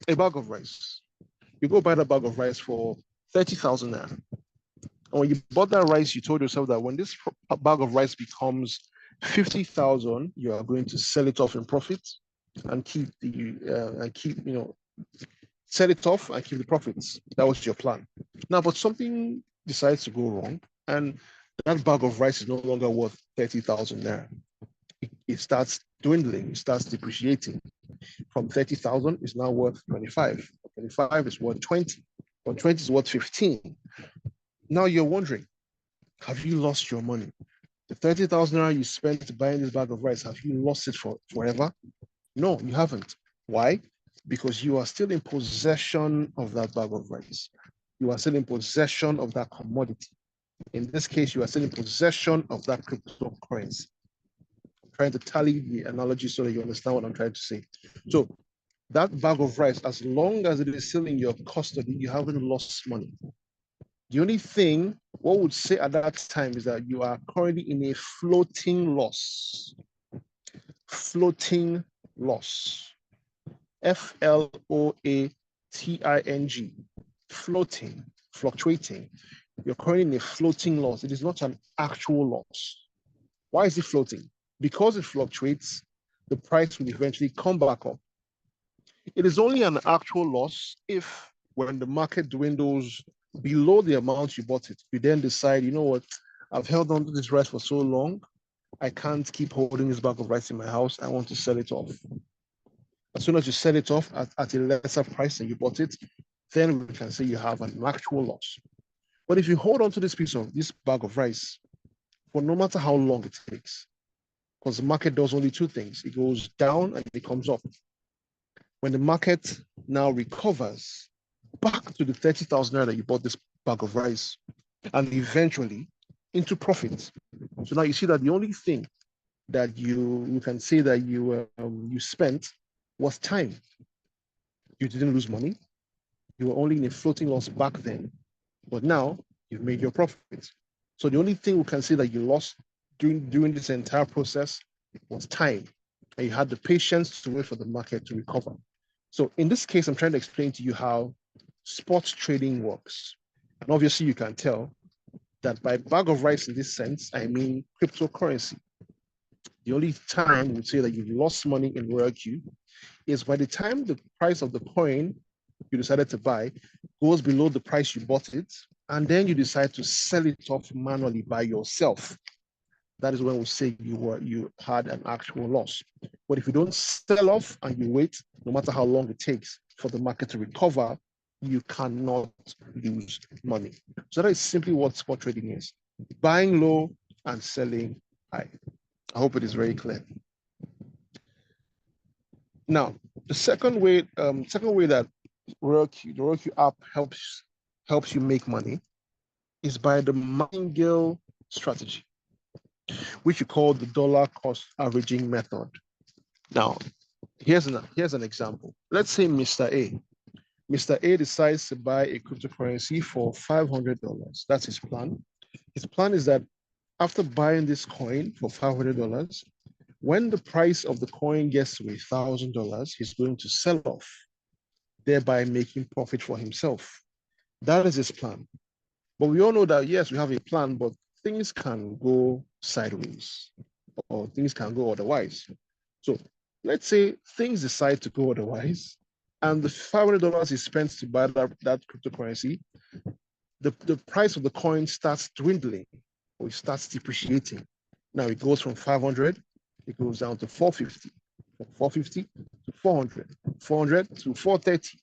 a bag of rice. You go buy that bag of rice for 30,000 naira. And when you bought that rice, you told yourself that when this bag of rice becomes 50,000, you are going to sell it off in profit and sell it off and keep the profits. That was your plan. Now, but something decides to go wrong, and that bag of rice is no longer worth 30,000 naira. It starts dwindling, it starts depreciating. From 30,000 is now worth 25. 25 is worth 20. From 20 is worth 15. Now you're wondering, have you lost your money? The 30,000 naira you spent buying this bag of rice, have you lost it forever? No, you haven't. Why? Because you are still in possession of that bag of rice. You are still in possession of that commodity. In this case, you are still in possession of that cryptocurrency. I'm trying to tally the analogy so that you understand what I'm trying to say. So that bag of rice, as long as it is still in your custody, you haven't lost money. The only thing what would say at that time is that you are currently in a floating loss. Floating loss. FLOATING. Floating, fluctuating. You're currently in a floating loss. It is not an actual loss. Why is it floating? Because it fluctuates, the price will eventually come back up. It is only an actual loss if when the market dwindles below the amount you bought it, you then decide, you know what, I've held on to this rice for so long, I can't keep holding this bag of rice in my house. I want to sell it off. As soon as you sell it off at a lesser price than you bought it, then we can say you have an actual loss. But if you hold on to this bag of rice for no matter how long it takes, because the market does only two things, it goes down and it comes up. When the market now recovers back to the 30,000 naira that you bought this bag of rice and eventually into profit. So now you see that the only thing that you can say that you spent was time. You didn't lose money. You were only in a floating loss back then, but now you've made your profit. So the only thing we can say that you lost during this entire process was time, and you had the patience to wait for the market to recover. So in this case, I'm trying to explain to you how spot trading works. And obviously you can tell that by bag of rice in this sense, I mean cryptocurrency. The only time we'd say that you've lost money in RealQ is by the time the price of the coin you decided to buy goes below the price you bought it, and then you decide to sell it off manually by yourself. that is when we say you had an actual loss. But if you don't sell off and you wait, no matter how long it takes for the market to recover, you cannot lose money. So that is simply what spot trading is: buying low and selling high. I hope it is very clear. Now, the second way that the Roku app helps you make money is by the martingale strategy, which you call the dollar cost averaging method. Now, here's an example. Let's say Mr. A decides to buy a cryptocurrency for $500. That's his plan. His plan is that after buying this coin for $500, when the price of the coin gets to $1,000, he's going to sell off, thereby making profit for himself. That is his plan. But we all know that, yes, we have a plan, but things can go sideways or things can go otherwise. So let's say things decide to go otherwise, and the $500 he spent to buy that cryptocurrency, the price of the coin starts dwindling or it starts depreciating. Now it goes from 500, it goes down to 450, from 450 to 400, 400 to 430.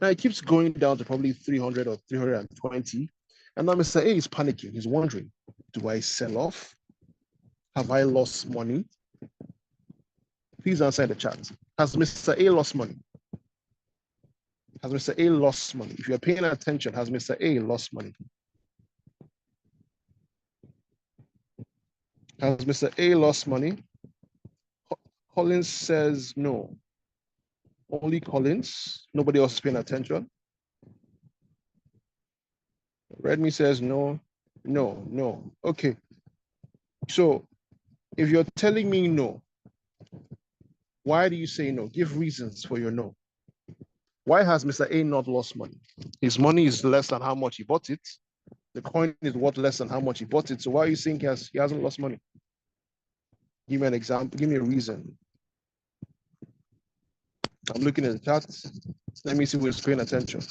Now it keeps going down to probably 300 or 320. And now Mr. A is panicking. He's wondering, do I sell off? Have I lost money? Please answer in the chat. Has Mr. A lost money? Has Mr. A lost money? If you're paying attention, has Mr. A lost money? Has Mr. A lost money? Collins says no. Only Collins. Nobody else is paying attention. Redmi says no, no. Okay. So if you're telling me no, why do you say no? Give reasons for your no. Why has Mr. A not lost money? His money is less than how much he bought it. The coin is worth less than how much he bought it. So why are you saying he hasn't lost money? Give me an example. Give me a reason. I'm looking at the chat. Let me see who's paying attention.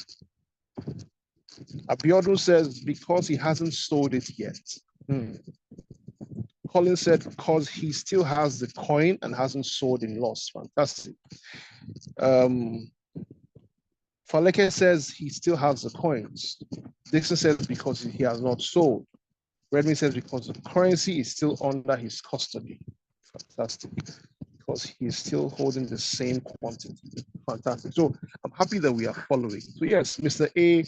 Abiodun says because he hasn't sold it yet. Colin said because he still has the coin and hasn't sold in loss. Fantastic. Faleke says he still has the coins. Dixon says because he has not sold. Redmi says because the currency is still under his custody. Fantastic. Because he's still holding the same quantity. Fantastic. So I'm happy that we are following. So yes, Mr. A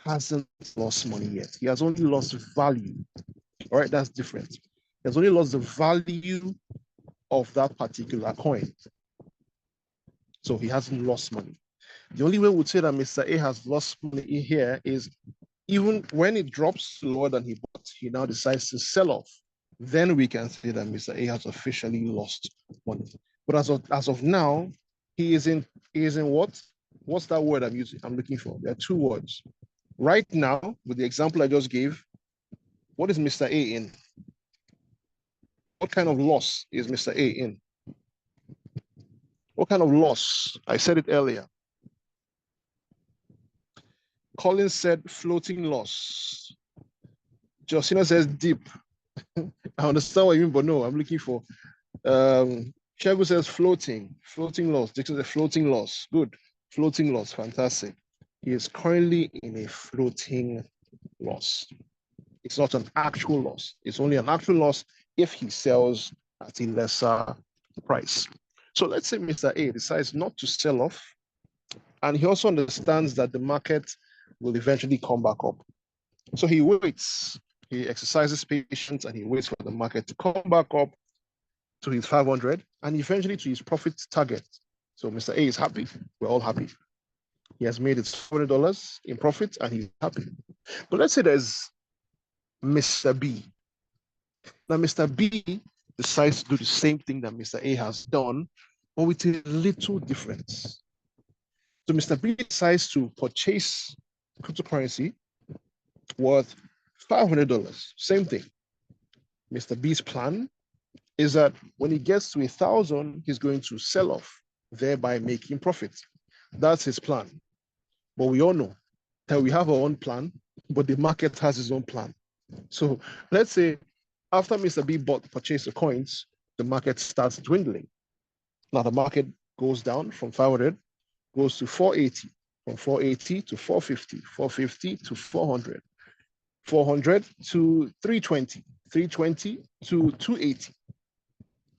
hasn't lost money yet. He has only lost value. All right, that's different. He has only lost the value of that particular coin. So he hasn't lost money. The only way we would say that Mr. A has lost money here is even when it drops lower than he bought, he now decides to sell off. Then we can say that Mr. A has officially lost money. But as of now, he is in what? What's that word I'm looking for? There are two words. Right now, with the example I just gave, what is Mr. A in? What kind of loss is Mr. A in? What kind of loss? I said it earlier. Collins said floating loss. Josina says deep. I understand what you mean, but no, I'm looking for. Shego says floating loss. Dixon says floating loss. Good. Floating loss. Fantastic. He is currently in a floating loss. It's not an actual loss. It's only an actual loss if he sells at a lesser price. So let's say Mr. A decides not to sell off, and he also understands that the market will eventually come back up. So he waits. He exercises patience and he waits for the market to come back up to his 500 and eventually to his profit target. So Mr. A is happy. We're all happy. He has made his $400 in profit and he's happy. But let's say there's Mr. B. Now, Mr. B decides to do the same thing that Mr. A has done, but with a little difference. So Mr. B decides to purchase cryptocurrency worth $500. Same thing. Mr. B's plan is that when he gets to 1,000, he's going to sell off, thereby making profit. That's his plan. But we all know that we have our own plan, but the market has its own plan. So let's say After Mr. B purchased the coins, the market starts dwindling. Now the market goes down from 500, goes to 480, from 480 to 450, 450 to 400, 400 to 320, 320 to 280.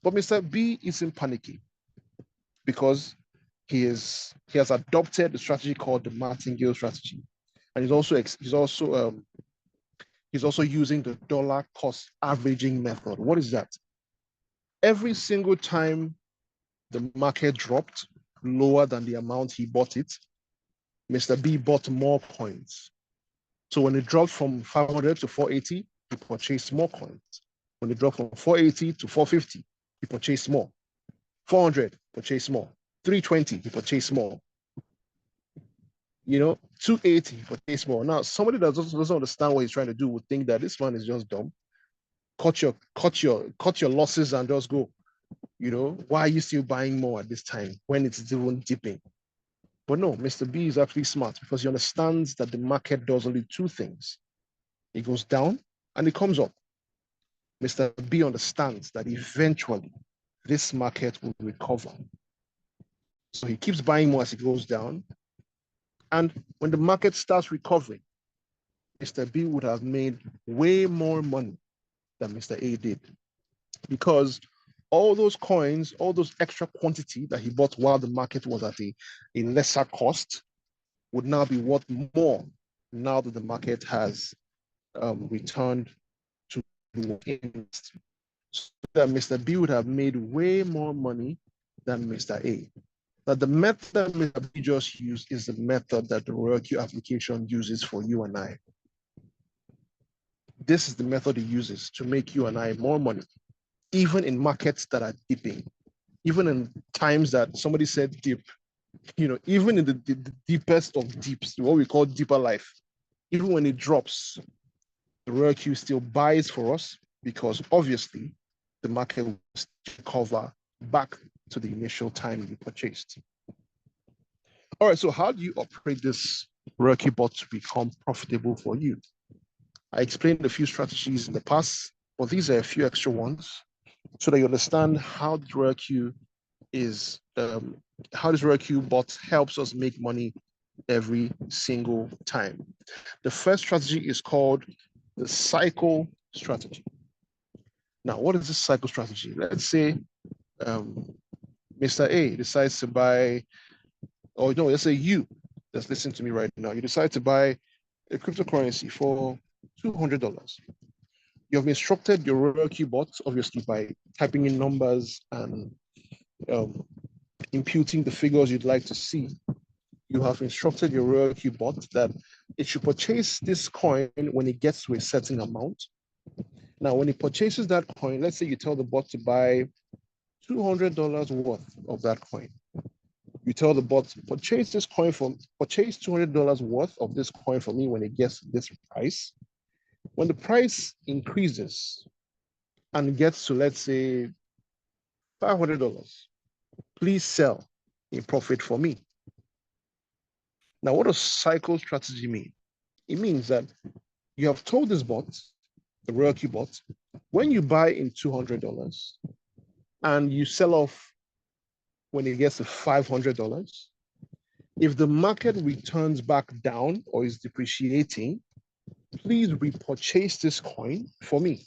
But Mr. B isn't panicking because he has adopted the strategy called the martingale strategy, and he's also using the dollar cost averaging method. What is that? Every single time the market dropped lower than the amount he bought it, Mr. B bought more coins. So when it dropped from 500 to 480, he purchased more coins. When it dropped from 480 to 450, he purchased more. 400, purchased more. 320, he purchased more. 280, he purchased more. Now, somebody that doesn't understand what he's trying to do would think that this man is just dumb. Cut your losses and just go. Why are you still buying more at this time when it's even dipping? But no, Mr. B is actually smart because he understands that the market does only two things. It goes down and it comes up. Mr. B understands that eventually this market will recover. So he keeps buying more as it goes down. And when the market starts recovering, Mr. B would have made way more money than Mr. A did. Because all those coins, all those extra quantity that he bought while the market was at a lesser cost would now be worth more now that the market has returned to invest. So that Mr. B would have made way more money than Mr. A. Now, the method Mr. B just used is the method that the RoyalQ application uses for you and I. This is the method he uses to make you and I more money, even in markets that are dipping, even in times that somebody said dip, even in the deepest of deeps, what we call deeper life, even when it drops, the RoyalQ still buys for us because obviously the market will recover back to the initial time you purchased. All right, so how do you operate this RoyalQ bot to become profitable for you? I explained a few strategies in the past, but these are a few extra ones so that you understand how the RoyalQ is, how this RoyalQ bot helps us make money every single time. The first strategy is called the cycle strategy. Now, what is this cycle strategy? Let's say Mr. A decides to buy, or no, let's say you that's listening to me right now, you decide to buy a cryptocurrency for $200. You have instructed your RoyalQ bot, obviously, by typing in numbers and imputing the figures you'd like to see. You have instructed your RoyalQ bot that it should purchase this coin when it gets to a certain amount. Now, when it purchases that coin, let's say you tell the bot to buy $200 worth of that coin. You tell the bot, purchase $200 worth of this coin for me when it gets to this price. When the price increases and gets to, let's say, $500, please sell in profit for me. Now, what does cycle strategy mean? It means that you have told this bot, the RoyalQ bot, when you buy in $200 and you sell off when it gets to $500, if the market returns back down or is depreciating, please repurchase this coin for me.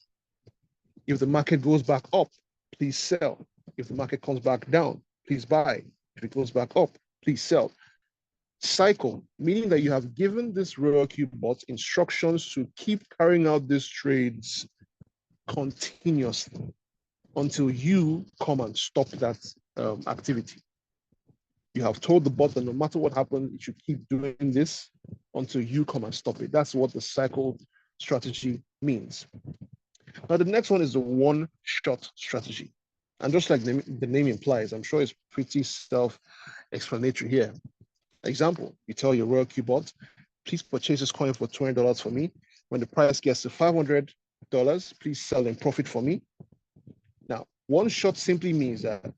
If the market goes back up, please sell. If the market comes back down, please buy. If it goes back up, please sell. Cycle, meaning that you have given this RoyalQ bot instructions to keep carrying out these trades continuously until you come and stop that activity. You have told the bot that no matter what happens, it should keep doing this until you come and stop it. That's what the cycle strategy means. Now, the next one is the one-shot strategy. And just like the name implies, I'm sure it's pretty self-explanatory here. Example, you tell your RoyalQ bot, please purchase this coin for $20 for me. When the price gets to $500, please sell in profit for me. Now, one shot simply means that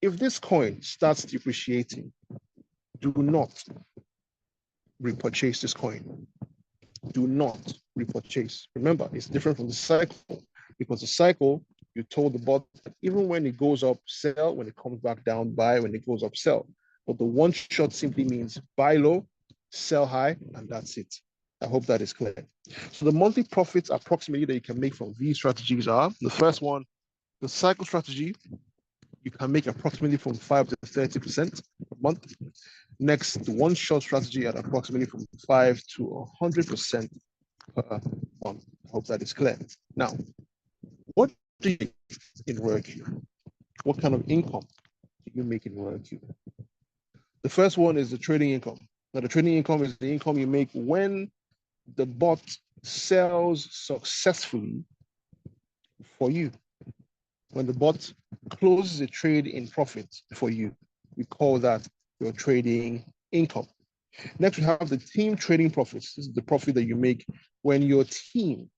if this coin starts depreciating, do not repurchase this coin. Do not repurchase. Remember, it's different from the cycle because the cycle, you told the bot that even when it goes up, sell. When it comes back down, buy. When it goes up, sell. But the one shot simply means buy low, sell high, and that's it. I hope that is clear. So the monthly profits approximately that you can make from these strategies are: the first one, the cycle strategy, you can make approximately from 5 to 30% a month. Next, the one shot strategy at approximately from 5 to 100% per month. I hope that is clear. Now, what do you make in RoyalQ? What kind of income do you make in RoyalQ? The first one is the trading income. Now, the trading income is the income you make when the bot sells successfully for you. When the bot closes a trade in profit for you, we call that your trading income. Next, we have the team trading profits. This is the profit that you make when your team,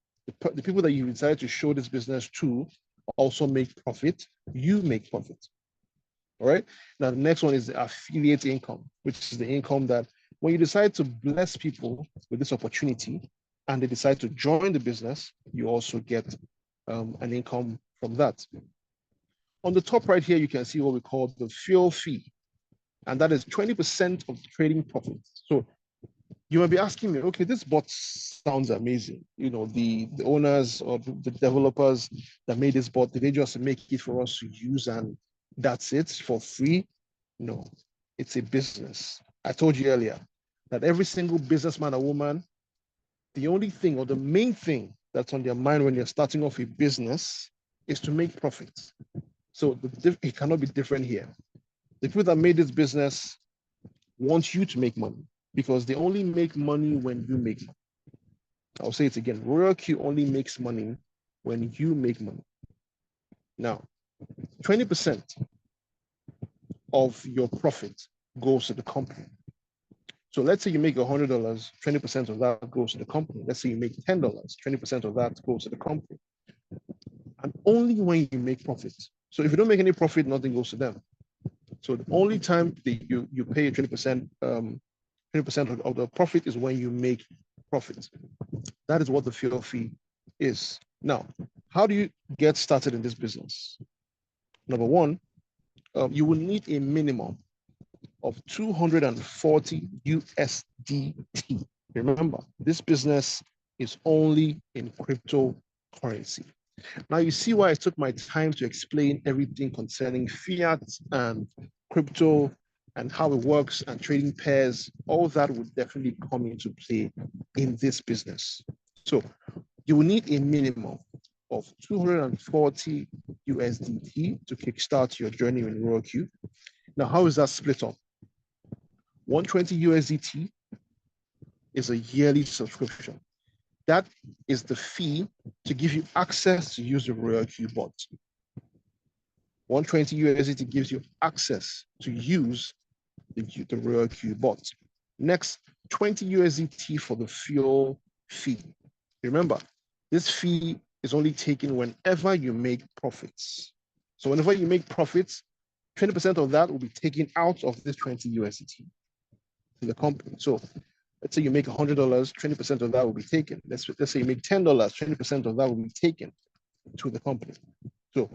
the people that you decided to show this business to, also make profit. You make profit. All right. Now, the next one is the affiliate income, which is the income that when you decide to bless people with this opportunity and they decide to join the business, you also get an income from that. On the top right here, you can see what we call the fuel fee, and that is 20% of the trading profits. So you might be asking me, okay, this bot sounds amazing. You know, the owners or the developers that made this bot, did they just make it for us to use and that's it for free? No, it's a business. I told you earlier that every single businessman or woman, the only thing or the main thing that's on their mind when you're starting off a business is to make profits. So it cannot be different here. The people that made this business want you to make money because they only make money when you make money. I'll say it again. RoyalQ only makes money when you make money. Now, 20% of your profit goes to the company. So let's say you make $100, 20% of that goes to the company. Let's say you make $10, 20% of that goes to the company. And only when you make profit. So if you don't make any profit, nothing goes to them. So the only time that you pay 20%, 20% of the profit is when you make profit. That is what the fuel fee is. Now, how do you get started in this business? Number one, you will need a minimum of 240 USDT. Remember, this business is only in cryptocurrency. Now you see why I took my time to explain everything concerning fiat and crypto and how it works and trading pairs. All that would definitely come into play in this business. So you will need a minimum of 240 USDT to kickstart your journey in RoyalQ. Now, how is that split up? 120 USDT is a yearly subscription. That is the fee to give you access to use the RoyalQ bot. 120 USDT gives you access to use the RoyalQ bot. Next, 20 USDT for the fuel fee. Remember, this fee is only taken whenever you make profits. So whenever you make profits, 20% of that will be taken out of this 20 USDT to the company. So let's say you make $100, 20% of that will be taken. Let's say you make $10, 20% of that will be taken to the company. So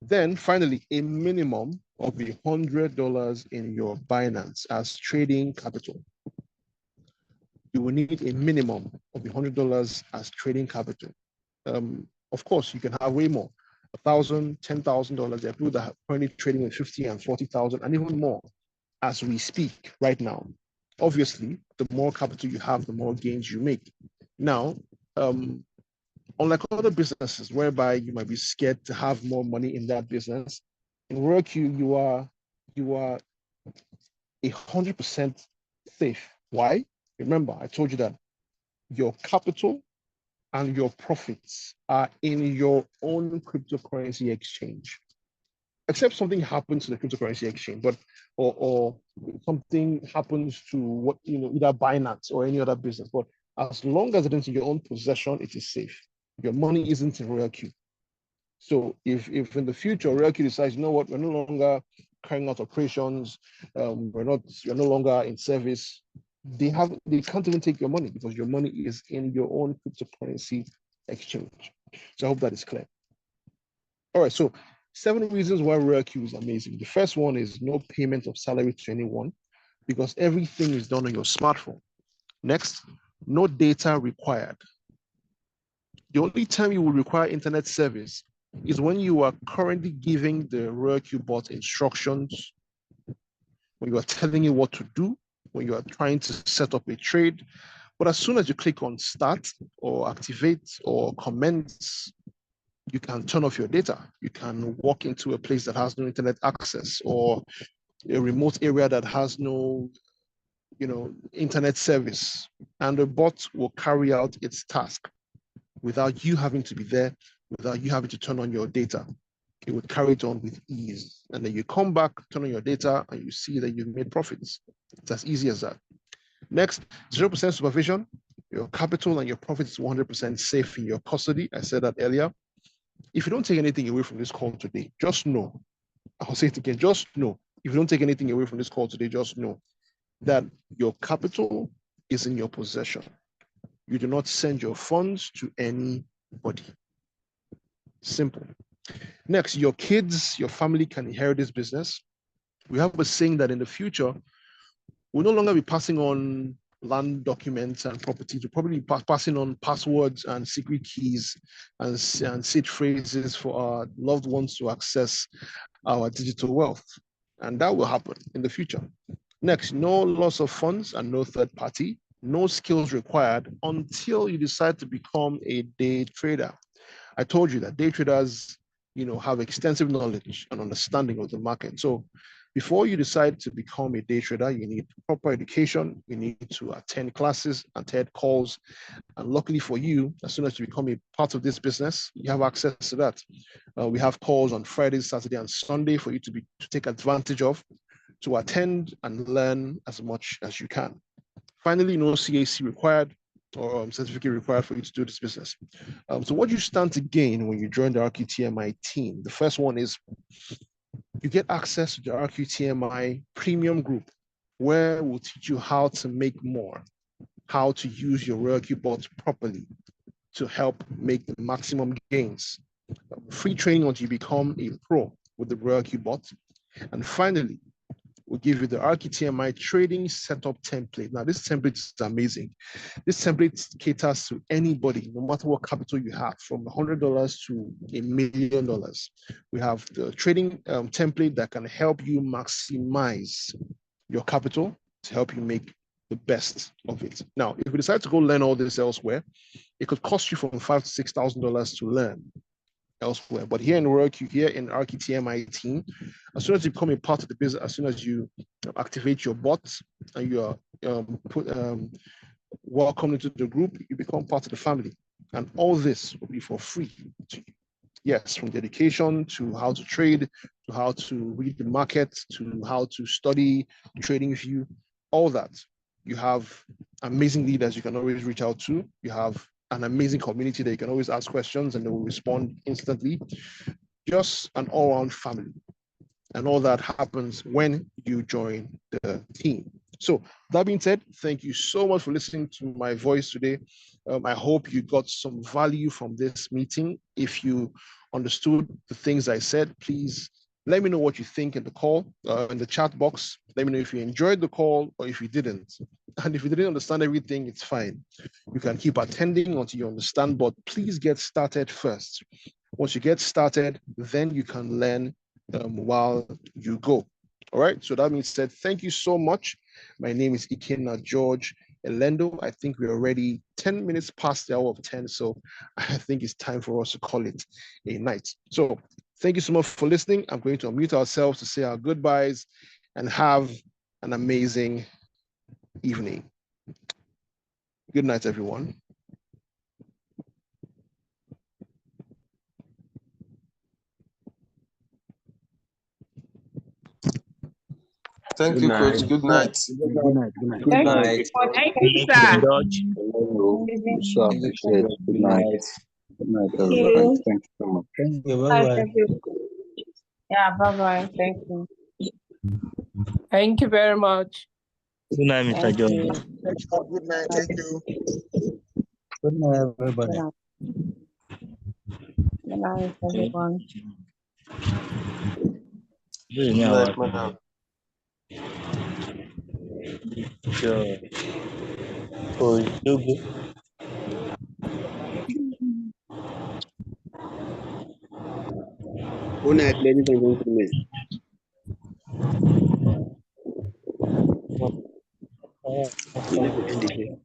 then finally, a minimum of $100 in your Binance as trading capital. You will need a minimum of $100 as trading capital. Of course, you can have way more, $1,000, $10,000. There are people that are currently trading with 50 and 40,000 and even more as we speak right now. Obviously, the more capital you have, the more gains you make. Now, unlike other businesses whereby you might be scared to have more money in that business, in RoyalQ, you are 100% safe. Why? Remember, I told you that your capital and your profits are in your own cryptocurrency exchange. Except something happens to the cryptocurrency exchange, but or something happens to what either Binance or any other business. But as long as it is in your own possession, it is safe. Your money isn't in RoyalQ. So if in the future RoyalQ decides, you know what, we're no longer carrying out operations, you're no longer in service, they can't even take your money because your money is in your own cryptocurrency exchange. So I hope that is clear. All right, so 7 reasons why RoyalQ is amazing. The first one is no payment of salary to anyone because everything is done on your smartphone. Next, no data required. The only time you will require internet service is when you are currently giving the RoyalQ bot instructions, when you are telling it what to do, when you are trying to set up a trade. But as soon as you click on start or activate or comments, you can turn off your data. You can walk into a place that has no internet access or a remote area that has no, internet service, and the bot will carry out its task without you having to be there, without you having to turn on your data. It would carry it on with ease. And then you come back, turn on your data, and you see that you've made profits. It's as easy as that. Next, 0% supervision. Your capital and your profit is 100% safe in your custody. I said that earlier. If you don't take anything away from this call today, just know, I'll say it again, just know, if you don't take anything away from this call today, just know that your capital is in your possession. You do not send your funds to anybody. Simple. Next, your kids, your family can inherit this business. We have a saying that in the future, we'll no longer be passing on land documents and properties. We'll probably be passing on passwords and secret keys and seed phrases for our loved ones to access our digital wealth. And that will happen in the future. Next, no loss of funds and no third party, no skills required until you decide to become a day trader. I told you that day traders, have extensive knowledge and understanding of the market. So before you decide to become a day trader, you need proper education, you need to attend classes, attend calls. And luckily for you, as soon as you become a part of this business, you have access to that. We have calls on Fridays, Saturday, and Sunday for you to take advantage of, to attend and learn as much as you can. Finally, no CAC required or certificate required for you to do this business. So what you stand to gain when you join the RQTMI team, the first one is you get access to the RQTMI premium group, where we'll teach you how to make more, how to use your RoyalQ bot properly to help make the maximum gains. Free training until you become a pro with the RoyalQ bot. And finally, we'll give you the RQTMI trading setup template. Now, this template is amazing. This template caters to anybody, no matter what capital you have, from $100 to $1 million. We have the trading template that can help you maximize your capital to help you make the best of it. Now, if you decide to go learn all this elsewhere, it could cost you from $5,000 to $6,000 to learn elsewhere. But here in RoyalQ, here in RQTMI team, as soon as you become a part of the business, as soon as you activate your bot and you are welcome into the group, you become part of the family. And all this will be for free to you. Yes, from dedication to how to trade, to how to read the market, to how to study TradingView, all that. You have amazing leaders you can always reach out to. You have an amazing community that you can always ask questions and they will respond instantly. Just an all-around family. And all that happens when you join the team. So that being said, thank you so much for listening to my voice today. I hope you got some value from this meeting. If you understood the things I said, please let me know what you think in the call, in the chat box. Let me know if you enjoyed the call or if you didn't. And if you didn't understand everything, it's fine. You can keep attending until you understand, but please get started first. Once you get started, then you can learn while you go. All right, so that being said, thank you so much. My name is Ikenna George Elendo. I think we're already 10 minutes past the hour of 10, so I think it's time for us to call it a night. So thank you so much for listening. I'm going to unmute ourselves to say our goodbyes and have an amazing evening. Good night, everyone. Thank you, Coach. Good night. Good night. Good night. Thank you, sir. Good night. Good night, everybody. Thank you so much. Thank you. Bye-bye. Thank you. Yeah, bye-bye. Thank you. Thank you very much. Good night, Mr. Thank George. you. Good night. Thank you. Good night, everybody. Yeah. Good night, everyone. Good night, madam. Oh, you go. Good night, ladies and gentlemen. We need to end it here.